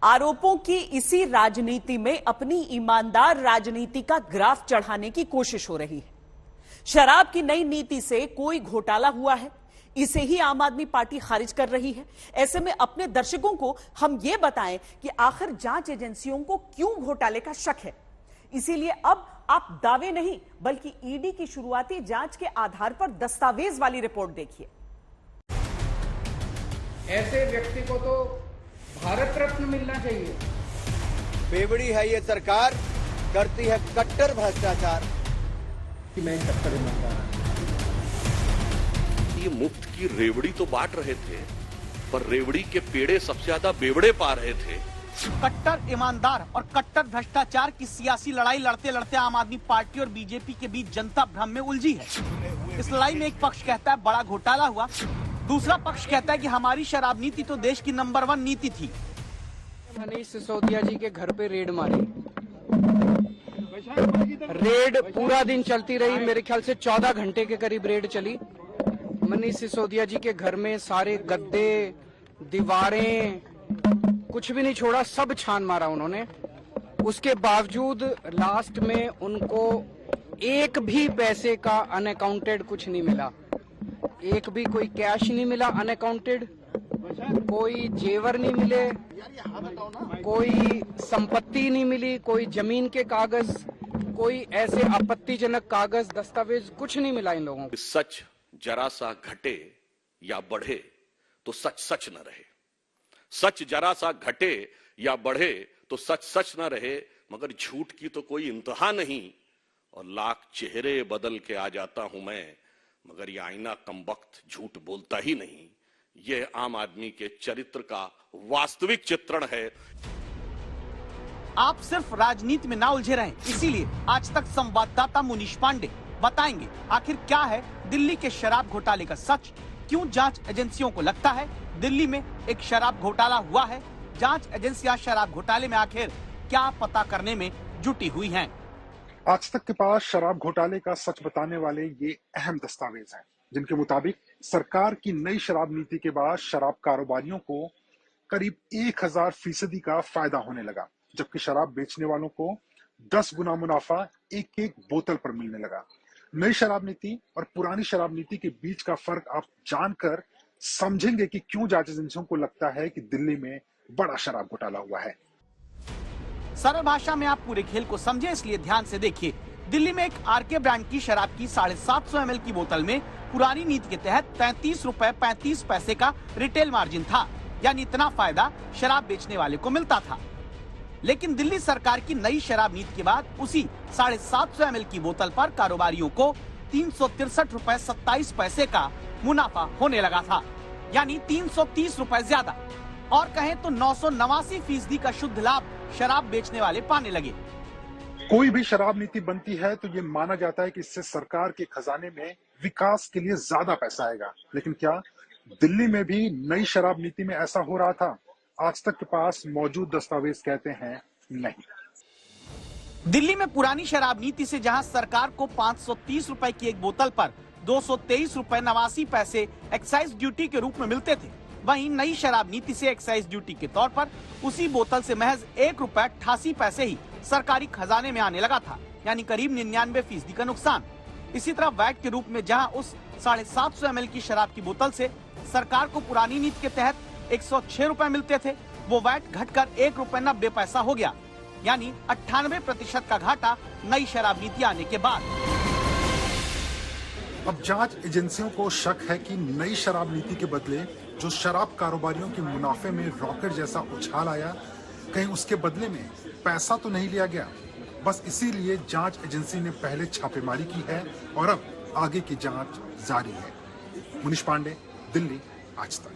आरोपों की इसी राजनीति में अपनी ईमानदार राजनीति का ग्राफ चढ़ाने की कोशिश हो रही है। शराब की नई नीति से कोई घोटाला हुआ है, इसे ही आम आदमी पार्टी खारिज कर रही है। ऐसे में अपने दर्शकों को हम यह बताएं कि आखिर जांच एजेंसियों को क्यों घोटाले का शक है। इसीलिए अब आप दावे नहीं बल्कि ईडी की शुरुआती जांच के आधार पर दस्तावेज वाली रिपोर्ट देखिए। ऐसे व्यक्ति को तो भारत रत्न मिलना चाहिए। बेवड़ी है ये सरकार, करती है कट्टर भ्रष्टाचार। मैं कट्टर ईमानदार। ये मुफ्त की रेवड़ी तो बांट रहे थे, पर रेवड़ी के पेड़े सबसे ज्यादा बेवड़े पा रहे थे। कट्टर ईमानदार और कट्टर भ्रष्टाचार की सियासी लड़ाई लड़ते लड़ते आम आदमी पार्टी और बीजेपी के बीच जनता भ्रम में उलझी है। इस लड़ाई में एक पक्ष कहता है बड़ा घोटाला हुआ, दूसरा पक्ष कहता है कि हमारी शराब नीति तो देश की नंबर 1 नीति थी। मनीष सिसोदिया जी के घर पे रेड मारी, रेड पूरा दिन चलती रही, मेरे ख्याल से 14 घंटे के करीब रेड चली। मनीष सिसोदिया जी के घर में सारे गद्दे, दीवारें, कुछ भी नहीं छोड़ा, सब छान मारा उन्होंने। उसके बावजूद लास्ट में उनको एक भी पैसे का अनअकाउंटेड कुछ नहीं मिला, एक भी कोई कैश नहीं मिला अनअकाउंटेड, कोई जेवर नहीं मिले, कोई संपत्ति नहीं मिली, कोई जमीन के कागज, कोई ऐसे आपत्तिजनक कागज दस्तावेज कुछ नहीं मिला इन लोगों को। सच जरा सा घटे या बढ़े तो सच सच न रहे, सच जरा सा घटे या बढ़े तो सच सच न रहे, मगर झूठ की तो कोई इंतहा नहीं। और लाख चेहरे बदल के आ जाता हूं मैं, मगर ये आईना कमबख्त झूठ बोलता ही नहीं। ये आम आदमी के चरित्र का वास्तविक चित्रण है। आप सिर्फ राजनीति में ना उलझे रहें, इसीलिए आज तक संवाददाता मुनीष पांडे बताएंगे आखिर क्या है दिल्ली के शराब घोटाले का सच, क्यों जांच एजेंसियों को लगता है दिल्ली में एक शराब घोटाला हुआ है, जांच एजेंसियां शराब घोटाले में आखिर क्या पता करने में जुटी हुई हैं। आज तक के पास शराब घोटाले का सच बताने वाले ये अहम दस्तावेज हैं, जिनके मुताबिक सरकार की नई शराब नीति के बाद शराब कारोबारियों को करीब 1000% का फायदा होने लगा, जबकि शराब बेचने वालों को 10 गुना मुनाफा एक एक बोतल पर मिलने लगा। नई शराब नीति और पुरानी शराब नीति के बीच का फर्क आप जानकर समझेंगे कि क्यों जांच एजेंसियों को लगता है कि दिल्ली में बड़ा शराब घोटाला हुआ है। सरल भाषा में आप पूरे खेल को समझे, इसलिए ध्यान से देखिए। दिल्ली में एक आरके ब्रांड की शराब की 750 ml की बोतल में पुरानी नीति के तहत 33 रुपए 35 पैसे का रिटेल मार्जिन था, यानी इतना फायदा शराब बेचने वाले को मिलता था। लेकिन दिल्ली सरकार की नई शराब नीति के बाद उसी 750 ml की बोतल पर कारोबारियों को 363 रुपए 27 पैसे का मुनाफा होने लगा था, यानी 330 रुपए ज्यादा, और कहें तो 989% का शुद्ध लाभ शराब बेचने वाले पाने लगे। कोई भी शराब नीति बनती है तो ये माना जाता है कि इससे सरकार के खजाने में विकास के लिए ज्यादा पैसा आएगा, लेकिन क्या दिल्ली में भी नई शराब नीति में ऐसा हो रहा था? आज तक के पास मौजूद दस्तावेज कहते हैं नहीं। दिल्ली में पुरानी शराब नीति से जहां सरकार को 530 रुपए की एक बोतल पर 223 रुपए 89 पैसे एक्साइज ड्यूटी के रूप में मिलते थे, वहीं नई शराब नीति से एक्साइज ड्यूटी के तौर पर उसी बोतल से महज 1 रुपए 88 पैसे ही सरकारी खजाने में आने लगा था, यानी करीब 99% का नुकसान। इसी तरह वैट के रूप में जहां उस 750 ml की शराब की बोतल से सरकार को पुरानी नीति के तहत 106 रुपए मिलते थे, वो वैट घटकर 1 रुपए 90 पैसा हो गया, यानी 98% का घाटा नई शराब नीति आने के बाद। अब जांच एजेंसियों को शक है कि नई शराब नीति के बदले जो शराब कारोबारियों के मुनाफे में रॉकेट जैसा उछाल आया, कहीं उसके बदले में पैसा तो नहीं लिया गया। बस इसीलिए जांच एजेंसी ने पहले छापेमारी की है और अब आगे की जांच जारी है। मुनीष पांडे, दिल्ली, आज तक।